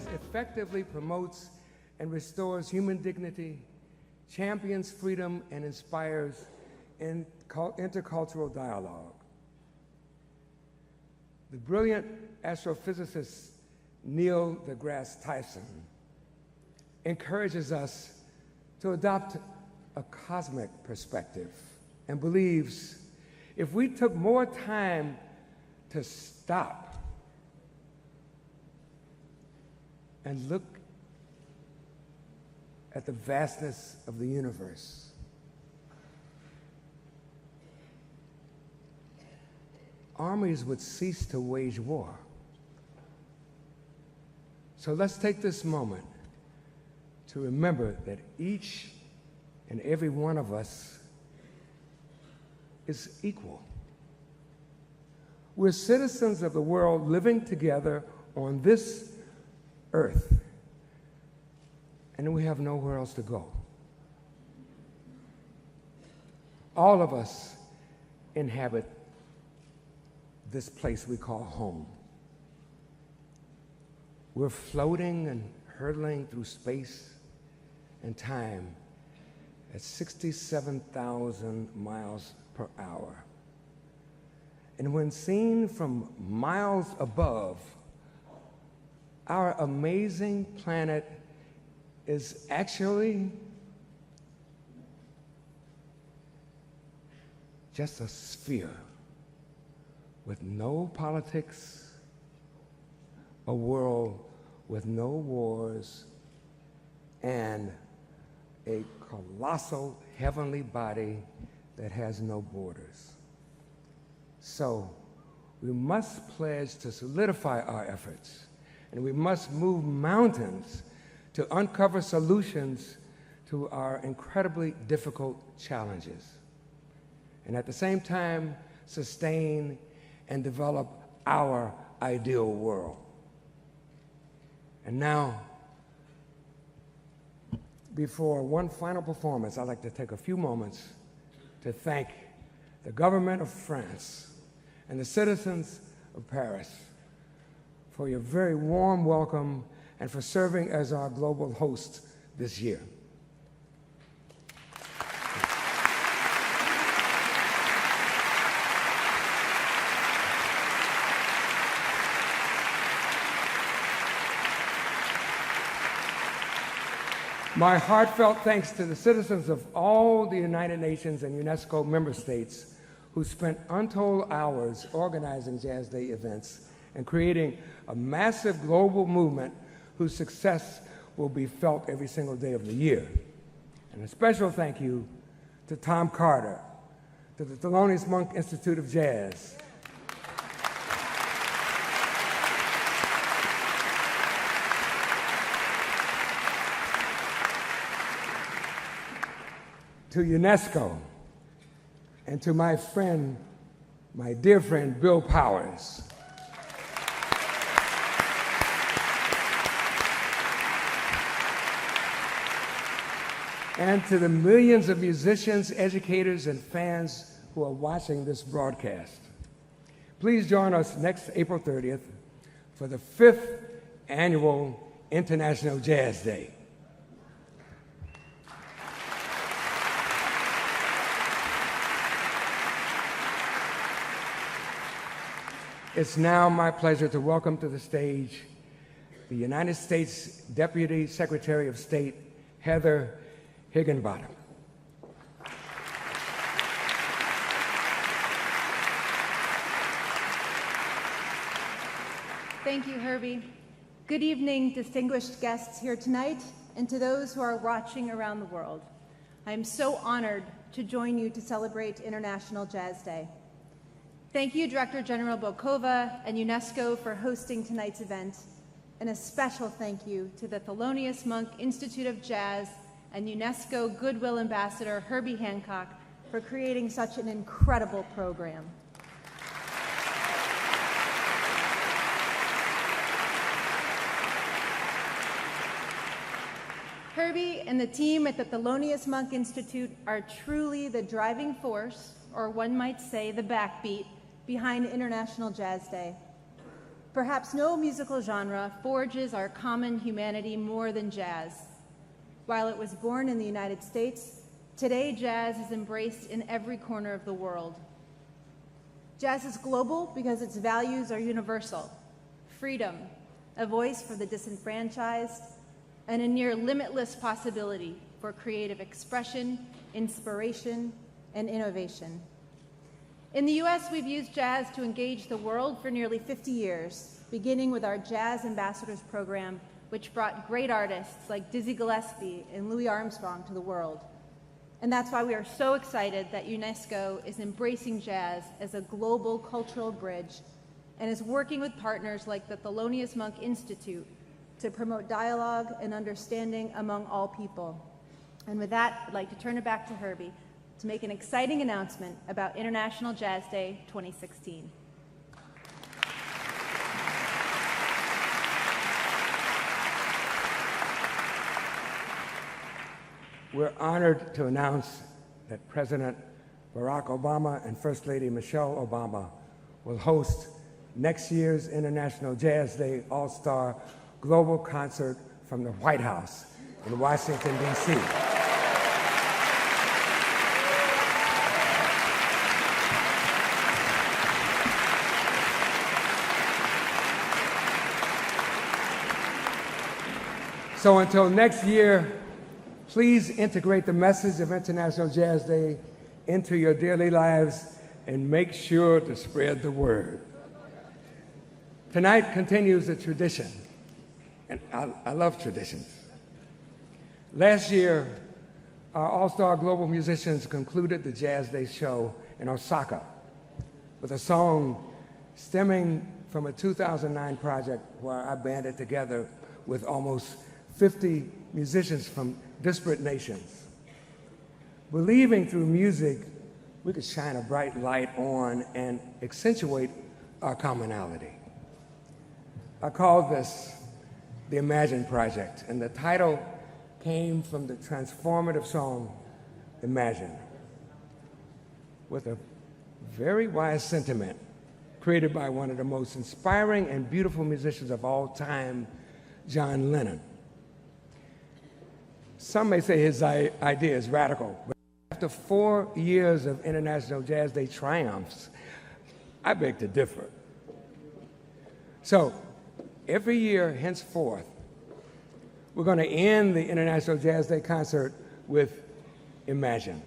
jazz effectively promotes and restores human dignity, champions freedom, and inspires intercultural dialogue. The brilliant astrophysicist Neil deGrasse Tyson encourages us to adopt a cosmic perspective and believes if we took more time to stop and look at the vastness of the universe, armies would cease to wage war. So let's take this moment to remember that each and every one of us is equal. We're citizens of the world living together on this earth, and we have nowhere else to go. All of us inhabit this place we call home. We're floating and hurtling through space and time at 67,000 miles per hour. And when seen from miles above, our amazing planet is actually just a sphere with no politics, a world with no wars, and a colossal heavenly body that has no borders. So we must pledge to solidify our efforts, and we must move mountains to uncover solutions to our incredibly difficult challenges, and at the same time sustain and develop our ideal world. And now, before one final performance, I'd like to take a few moments to thank the government of France and the citizens of Paris for your very warm welcome and for serving as our global host this year. My heartfelt thanks to the citizens of all the United Nations and UNESCO member states who spent untold hours organizing Jazz Day events and creating a massive global movement whose success will be felt every single day of the year. And a special thank you to Tom Carter, to the Thelonious Monk Institute of Jazz, to UNESCO, and to my friend, my dear friend, Bill Powers. And to the millions of musicians, educators, and fans who are watching this broadcast. Please join us next April 30th for the 5th Annual International Jazz Day. It's now my pleasure to welcome to the stage the United States Deputy Secretary of State, Heather Higginbottom. Thank you, Herbie. Good evening, distinguished guests here tonight, and to those who are watching around the world. I am so honored to join you to celebrate International Jazz Day. Thank you, Director General Bokova and UNESCO for hosting tonight's event, and a special thank you to the Thelonious Monk Institute of Jazz and UNESCO Goodwill Ambassador Herbie Hancock for creating such an incredible program. Herbie and the team at the Thelonious Monk Institute are truly the driving force, or one might say the backbeat, behind International Jazz Day. Perhaps no musical genre forges our common humanity more than jazz. While it was born in the United States, today jazz is embraced in every corner of the world. Jazz is global because its values are universal: freedom, a voice for the disenfranchised, and a near limitless possibility for creative expression, inspiration, and innovation. In the US, we've used jazz to engage the world for nearly 50 years, beginning with our Jazz Ambassadors program, which brought great artists like Dizzy Gillespie and Louis Armstrong to the world. And that's why we are so excited that UNESCO is embracing jazz as a global cultural bridge and is working with partners like the Thelonious Monk Institute to promote dialogue and understanding among all people. And with that, I'd like to turn it back to Herbie to make an exciting announcement about International Jazz Day 2016. We're honored to announce that President Barack Obama and First Lady Michelle Obama will host next year's International Jazz Day All-Star Global Concert from the White House in Washington, D.C. So until next year, please integrate the message of International Jazz Day into your daily lives and make sure to spread the word. Tonight continues a tradition, and I love traditions. Last year, our All-Star Global musicians concluded the Jazz Day show in Osaka with a song stemming from a 2009 project where I banded together with almost 50 musicians from disparate nations. Believing through music, we could shine a bright light on and accentuate our commonality. I called this the Imagine Project, and the title came from the transformative song, Imagine, with a very wise sentiment created by one of the most inspiring and beautiful musicians of all time, John Lennon. Some may say his idea is radical, but after 4 years of International Jazz Day triumphs, I beg to differ. So, every year henceforth, we're going to end the International Jazz Day concert with Imagine.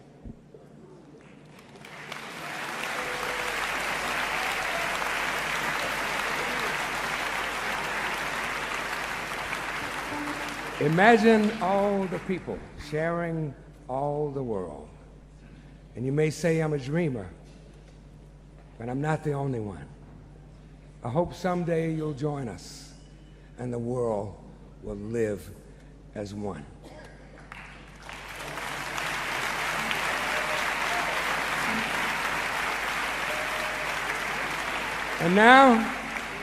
Imagine all the people sharing all the world. And you may say I'm a dreamer, but I'm not the only one. I hope someday you'll join us and the world will live as one. And now,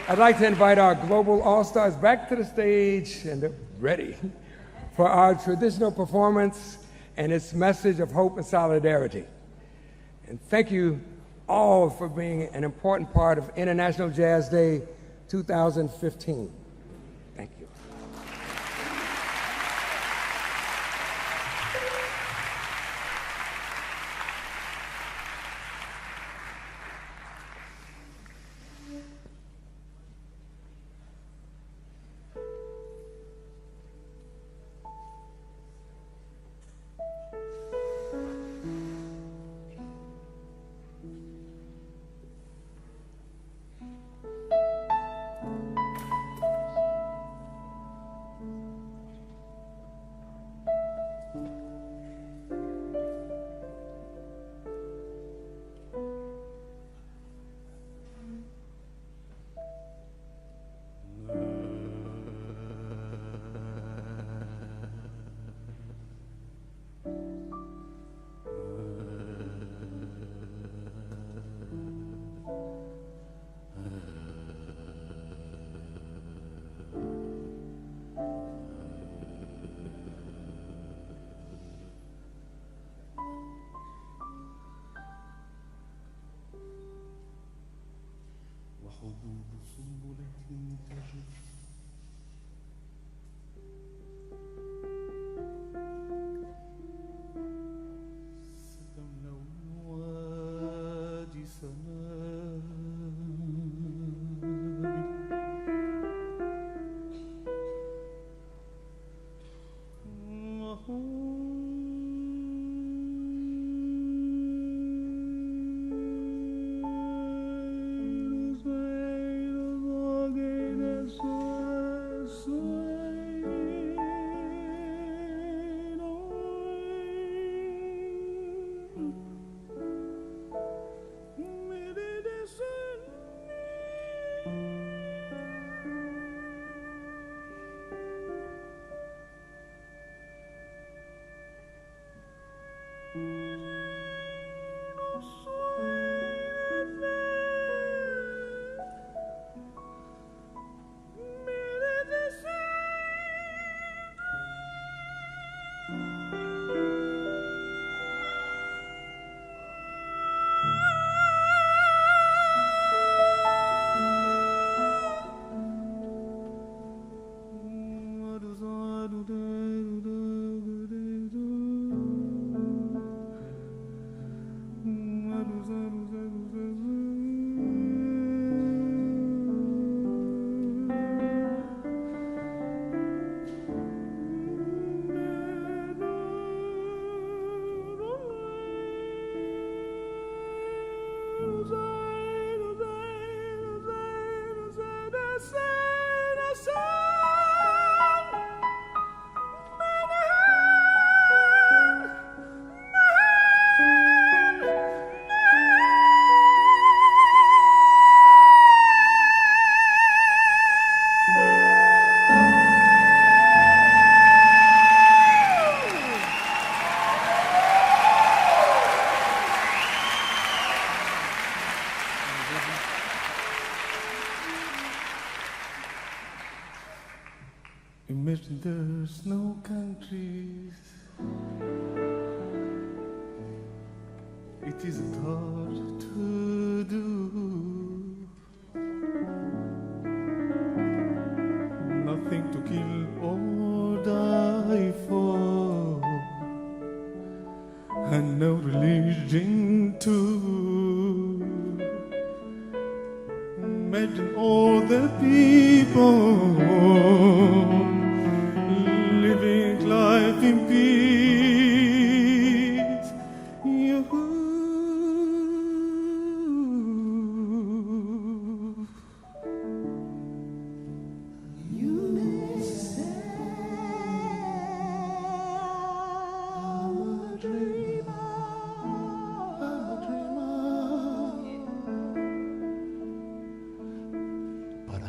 I'd like to invite our global all-stars back to the stage, and they're ready for our traditional performance and its message of hope and solidarity. And thank you all for being an important part of International Jazz Day 2015. Thank you. Imagine there's no countries. It is hard to do. Nothing to kill or die for, and no religion too. Imagine all the people living life in peace. You may say I'm a dreamer, But I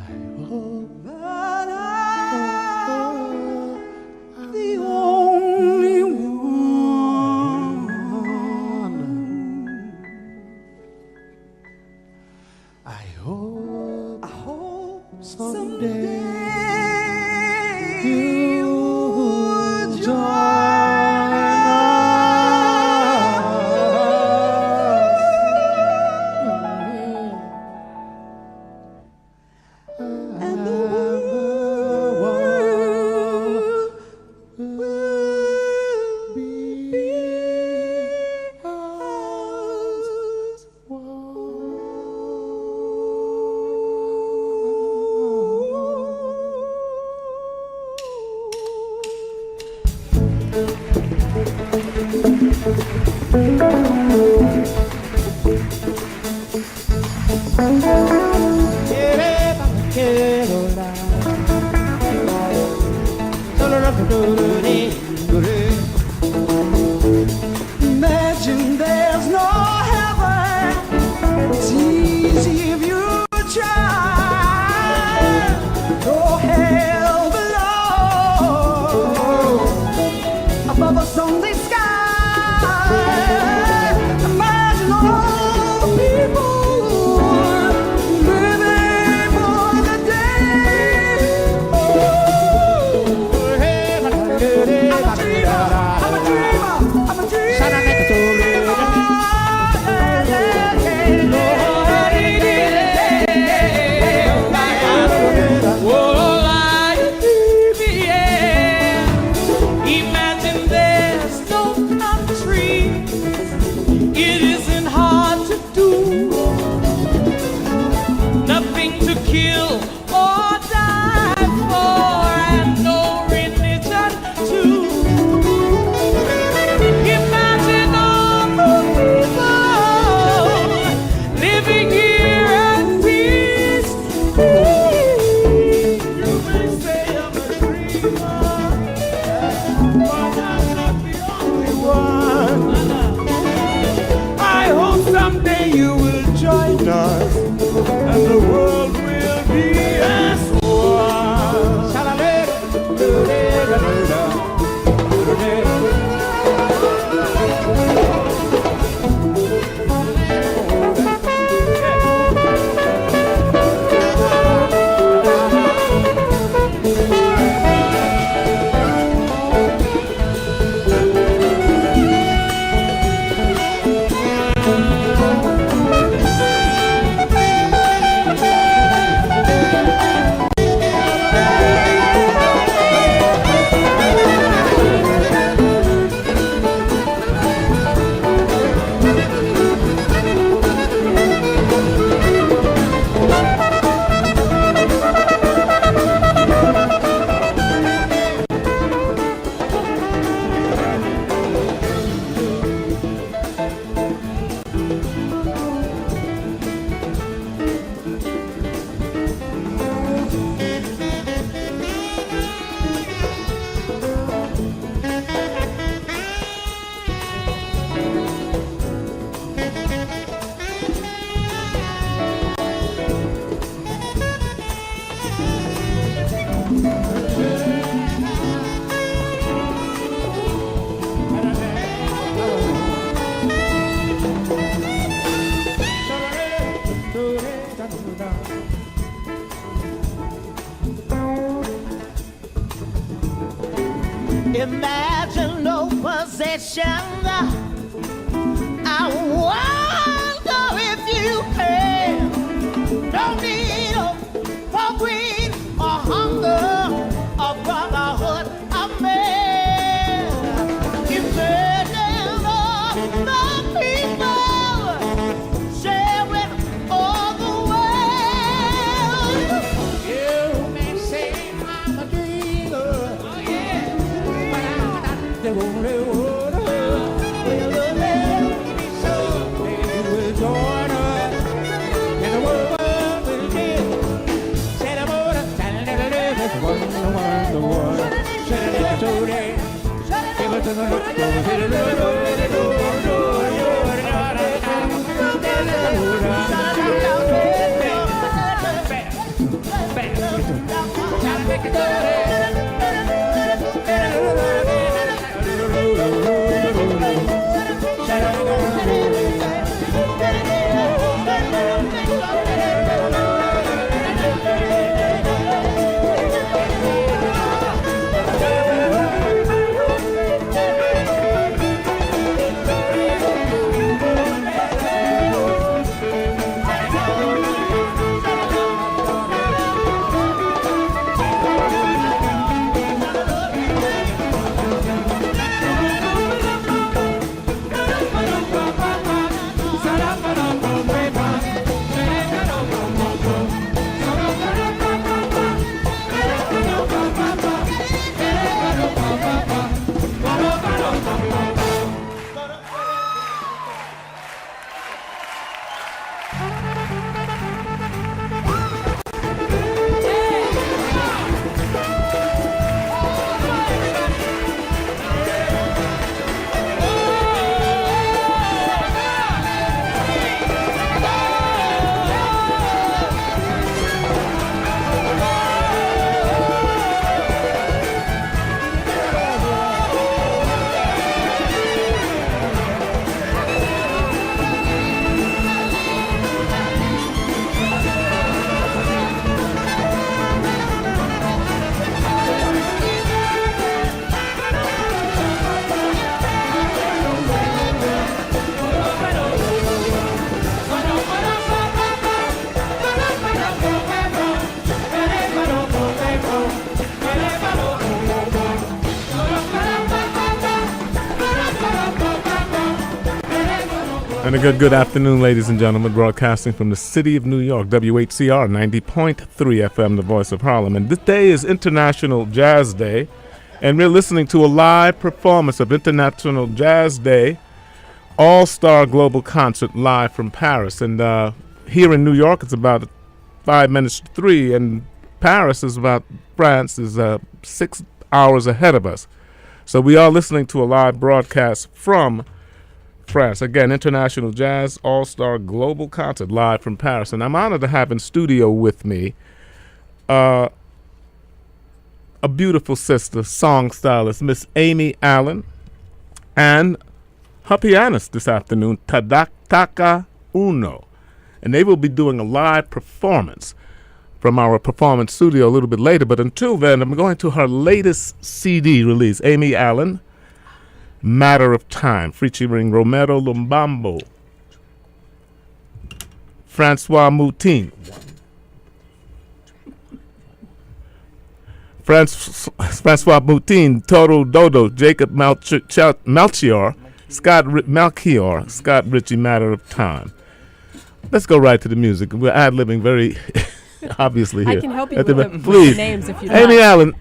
hope but I'm the only one. I hope I hope someday you you'll join and the world will be ours. Imagine there's no heaven. It's easy if you try. No hell below. Above us only sky. Imagine all the people living for the day. Oh, hey, Imagine no possession. I wonder if you can. Don't need for greed or hunger or brotherhood of man. Imagine all the people sharing all the world. You may say I'm a dreamer. Oh yeah. But I'm not the only one. And a good afternoon, ladies and gentlemen, broadcasting from the city of New York, Whcr 90.3 FM, the voice of Harlem. And this day is International Jazz Day, and we're listening to a live performance of International Jazz Day All-Star Global Concert live from Paris. And here in New York, it's about 5 minutes to 3, and Paris is France is 6 hours ahead of us. So we are listening to a live broadcast from France. Again, International Jazz All-Star Global Concert live from Paris. And I'm honored to have in studio with me a beautiful sister, song stylist, Miss Amy Allen, and her pianist this afternoon, Taka Uno. And they will be doing a live performance from our performance studio a little bit later. But until then, I'm going to her latest CD release, Amy Allen, Matter of Time, featuring Romero Lumbambo, Francois Moutin, Toro Dodo, Jacob Melchior, Scott Ritchie, Matter of Time. Let's go right to the music. We're ad-libbing very obviously here. I can help you with the names if you Amy like.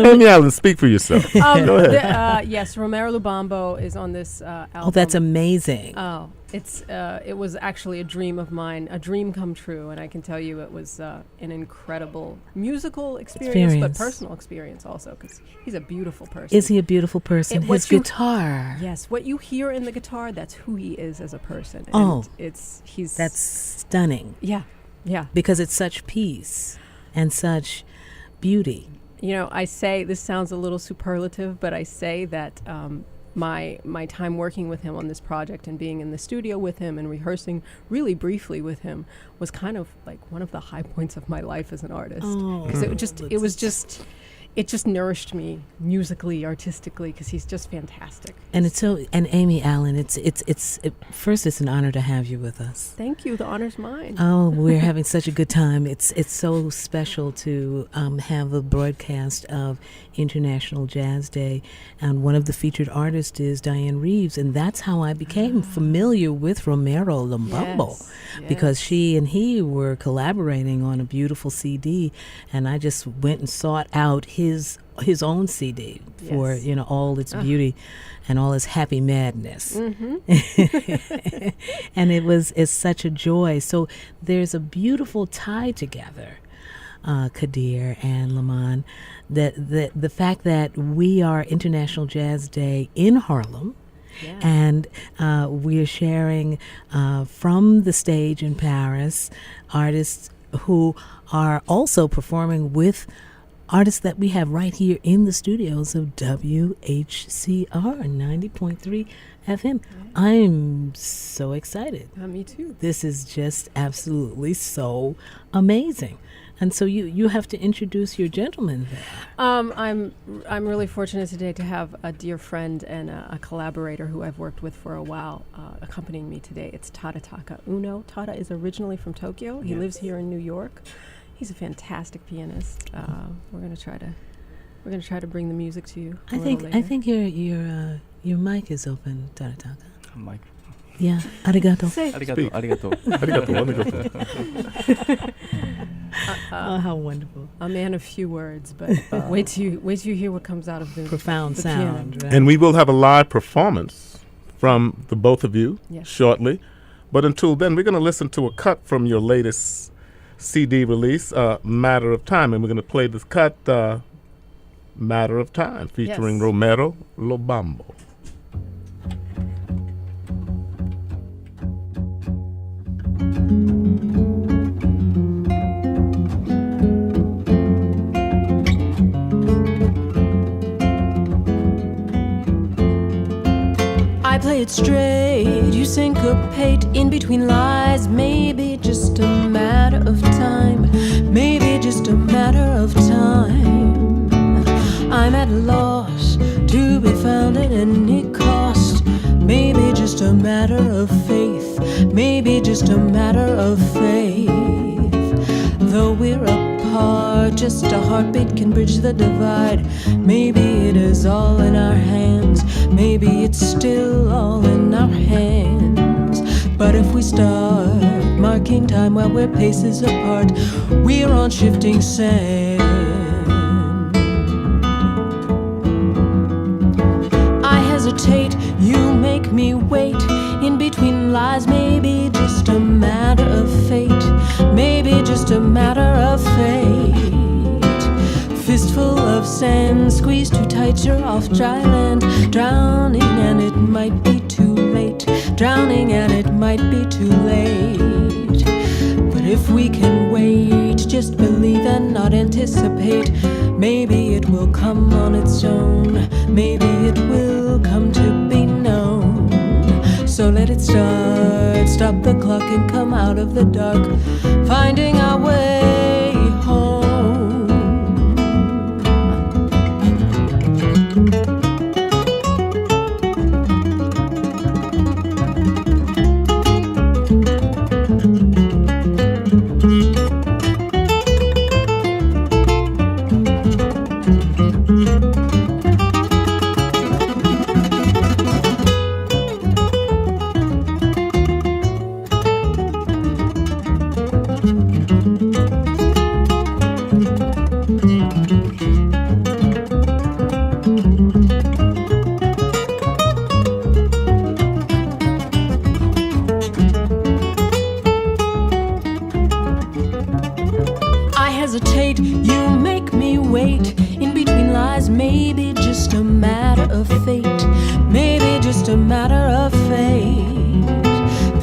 Amy Allen, speak for yourself. Go ahead. Yes, Romero Lubambo is on this album. Oh, that's amazing. Oh, it was actually a dream of mine, a dream come true, and I can tell you it was an incredible musical experience, but personal experience also, because he's a beautiful person. Is he a beautiful person? His guitar. Yes, what you hear in the guitar, that's who he is as a person. And that's stunning. Yeah. Yeah. Because it's such peace and such beauty. You know, I say, this sounds a little superlative, but I say that my time working with him on this project and being in the studio with him and rehearsing really briefly with him was kind of like one of the high points of my life as an artist, because it just nourished me musically, artistically, because he's just fantastic. And and Amy Allen, first it's an honor to have you with us. Thank you. The honor's mine. Oh, we're having such a good time. It's so special to have a broadcast of International Jazz Day, and one of the featured artists is Diane Reeves, and that's how I became familiar with Romero Lumbumbo, because she and he were collaborating on a beautiful CD, and I just went and sought out his own CD for all its beauty and all its happy madness. And it's such a joy. So there's a beautiful tie together, Kadir and Lamont, that the fact that we are International Jazz Day in Harlem. Yeah. And we are sharing from the stage in Paris artists who are also performing with artists that we have right here in the studios of WHCR 90.3 FM. I'm so excited. Me too. This is just absolutely so amazing. And so you have to introduce your gentleman there. I'm really fortunate today to have a dear friend and a collaborator who I've worked with for a while accompanying me today. It's Tadaka Uno. Tada is originally from Tokyo. He lives here in New York. He's a fantastic pianist. We're gonna try to bring the music to you. I think your mic is open, Tadaka. Mic. Yeah. Arigato. Arigato. Oh, how wonderful! A man of few words, but wait till you hear what comes out of the profound the sound. Right? And we will have a live performance from the both of you shortly. But until then, we're going to listen to a cut from your latest CD release, Matter of Time. And we're going to play this cut, Matter of Time, featuring Romero Lumbumbo. I play it straight, you syncopate in between lies. Maybe just a matter of time. Maybe just a matter of time. I'm at a loss to be found at any cost. Maybe just a matter of faith. Maybe just a matter of faith. Though we're apart, just a heartbeat can bridge the divide. Maybe it is all in our hands. Maybe it's still all in our hands. But if we start marking time while we're paces apart, we're on shifting sand. I hesitate, you make me wait in between lies. Maybe just a matter of fate. Maybe just a matter of fate. Fistful of sand, squeezed too tight, you're off dry land. Drowning and it might be too late. Drowning and it might be too late. But if we can wait, just believe and not anticipate. Maybe it will come on its own. Maybe it will come to be known. So let it start, stop the clock and come out of the dark, finding our way home. You make me wait in between lies. Maybe just a matter of fate. Maybe just a matter of fate.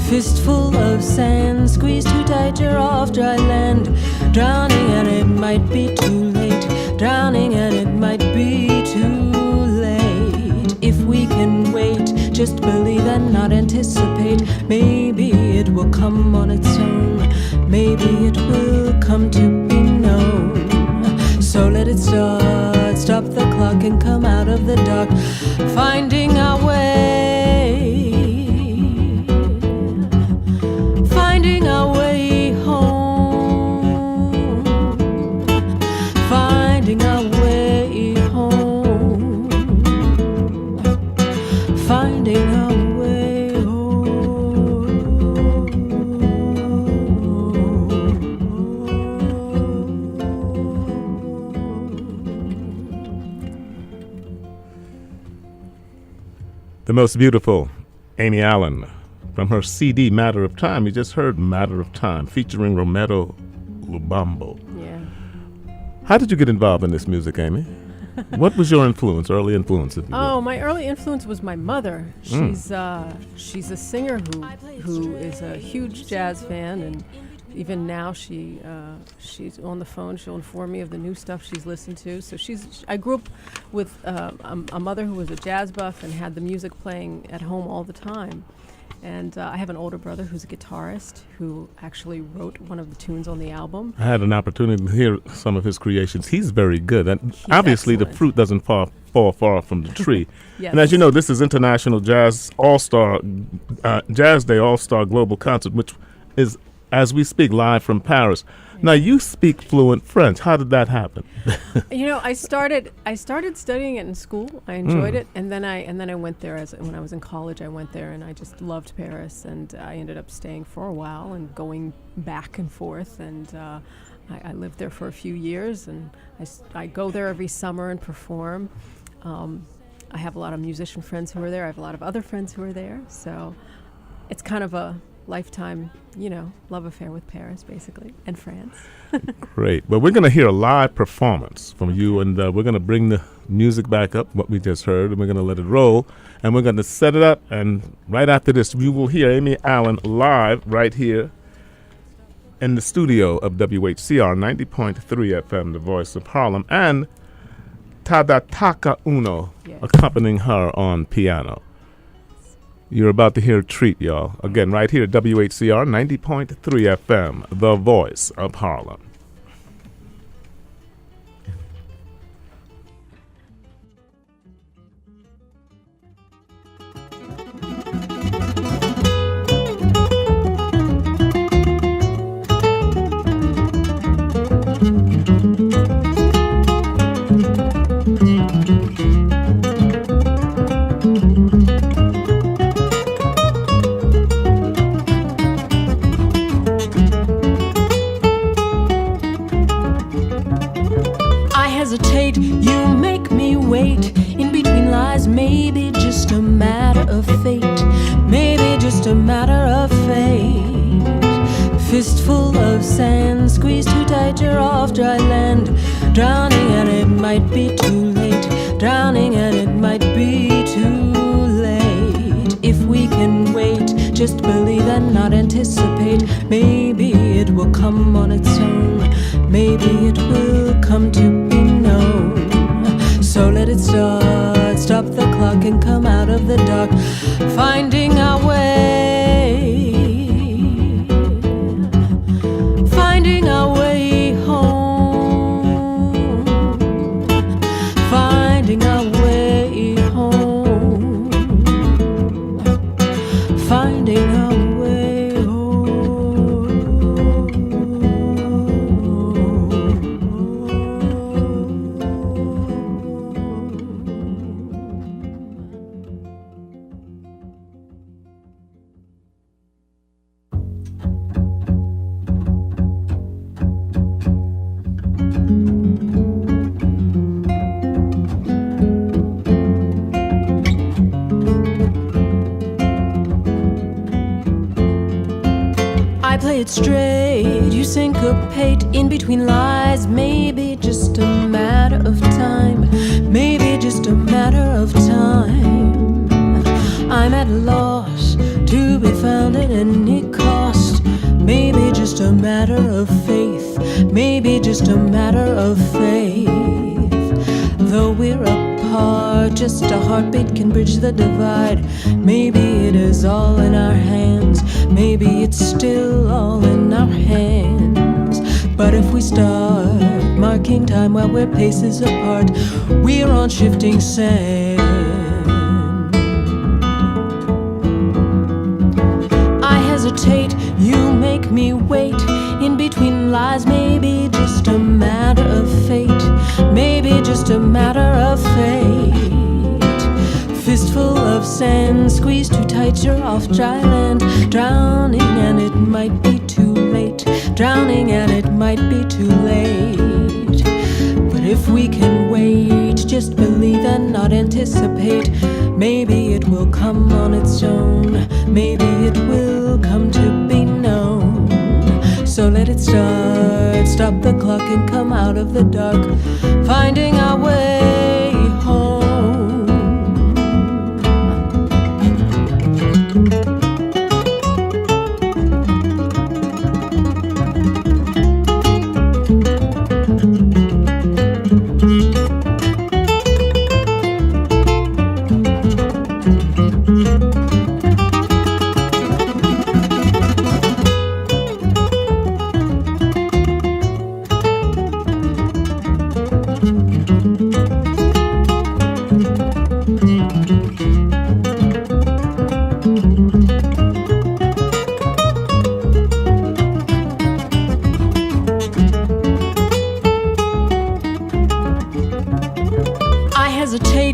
Fistful of sand, squeezed too tight, you're off dry land. Drowning and it might be too late. Drowning and it might be too late. If we can Maybe it will come on its own. Maybe it will come to be known. So let it start, stop the clock and come out of the dark, finding our way, finding our way home, finding our way home, finding our way home. The most beautiful Amy Allen from her CD Matter of Time. You just heard Matter of Time featuring Romero Lubambo. Yeah. How did you get involved in this music, Amy? What was your influence, early influence, if you will? Oh, my early influence was my mother. She's a singer who is a huge jazz fan, and even now she's on the phone. She'll inform me of the new stuff she's listened to. So I grew up with a mother who was a jazz buff and had the music playing at home all the time. And I have an older brother who's a guitarist who actually wrote one of the tunes on the album. I had an opportunity to hear some of his creations. He's very good. And He's obviously excellent. the fruit doesn't fall far from the tree. Yes. And as you know, this is International Jazz All-Star, Jazz Day All-Star Global Concert, which is, as we speak, live from Paris. Now, you speak fluent French. How did that happen? You know, I started studying it in school. I enjoyed it, and then I went there when I was in college. I went there, and I just loved Paris, and I ended up staying for a while and going back and forth, and I lived there for a few years, and I go there every summer and perform. I have a lot of musician friends who are there. I have a lot of other friends who are there, so it's kind of a lifetime, love affair with Paris, basically, and France. Great. Well, we're going to hear a live performance from you, and we're going to bring the music back up, what we just heard, and we're going to let it roll, and we're going to set it up, and right after this, you will hear Amy Allen live right here in the studio of WHCR 90.3 FM, the voice of Harlem, and Tadataka Uno accompanying her on piano. You're about to hear a treat, y'all. Again, right here at WHCR 90.3 FM, the voice of Harlem. You make me wait in between lies. Maybe just a matter of fate. Maybe just a matter of fate. Fistful of sand, squeezed too tight, you're off dry land. Drowning and it might be too late. Drowning and it might be too late. If we can wait, just believe and not anticipate. Maybe it will come on its own. Maybe it will come to be known. So let it start, stop the clock and come out of the dark, finding our way, finding our way home, finding our way home, finding our way home. I play it straight, you syncopate in between lies. Maybe just a matter of time. Maybe just a matter of time. I'm at a loss to be found at any cost. Maybe just a matter of faith. Maybe just a matter of faith. Though we're apart, apart. Just a heartbeat can bridge the divide. Maybe it is all in our hands. Maybe it's still all in our hands. But if we start marking time while we're paces apart, we're on shifting sand. I hesitate, you make me wait. In between lies, maybe just a matter of fate. Maybe just a matter of fate. Fistful of sand, squeeze too tight, you're off dry land. Drowning and it might be too late. Drowning and it might be too late. But if we can wait, just believe and not anticipate, maybe it will come on its own. Maybe it will come to be known. So let it start, stop the clock and come out of the dark, finding our way home.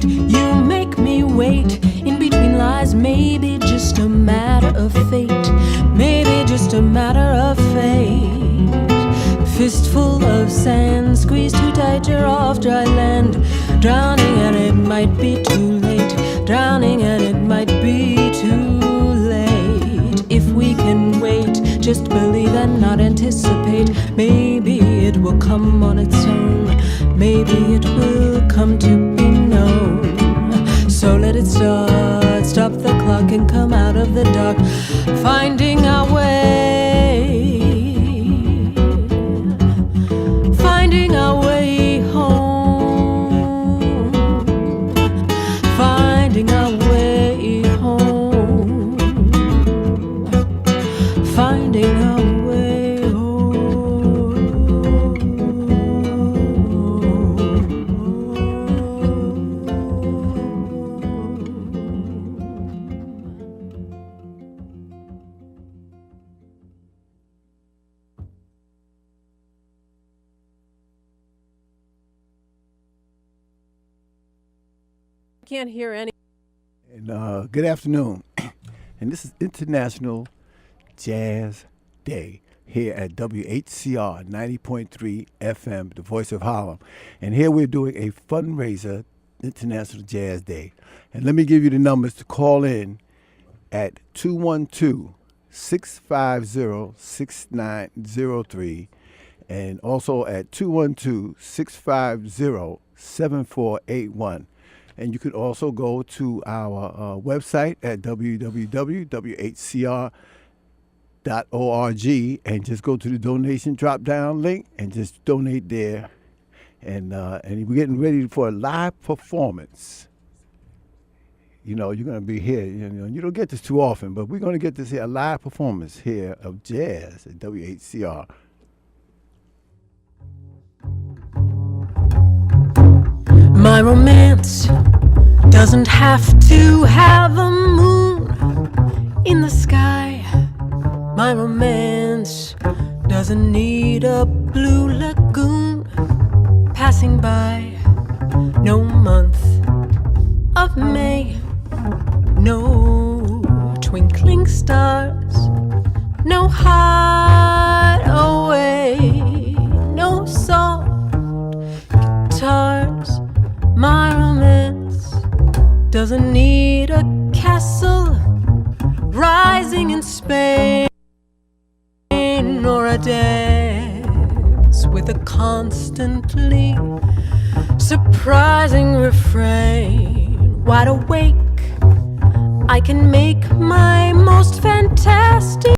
You make me wait. In between lies, maybe just a matter of fate. Maybe just a matter of fate. Fistful of sand, squeeze too tight, you're off dry land. Drowning and it might be too late. Drowning and it might be too late. If we can wait, just believe and not anticipate, maybe it will come on its own. Maybe it will come to be known. So let it start, stop the clock and come out of the dark, finding our way, finding our way home, finding our way home, finding our way home. Can't hear any. And good afternoon. And this is International Jazz Day here at Whcr 90.3 FM, the voice of Harlem. And here we're doing a fundraiser, International Jazz Day. And let me give you the numbers to call in at 212-650-6903 and also at 212-650-7481. And you could also go to our website at www.whcr.org and just go to the donation drop-down link and just donate there. And we're getting ready for a live performance. You know, you're going to be here. You don't get this too often, but we're going to get this here, a live performance here of jazz at WHCR. My romance doesn't have to have a moon in the sky. My romance doesn't need a blue lagoon passing by. No month of May, no twinkling stars, no hideaway, no soft guitars. My romance doesn't need a castle rising in Spain or a dance with a constantly surprising refrain. Wide awake, I can make my most fantastic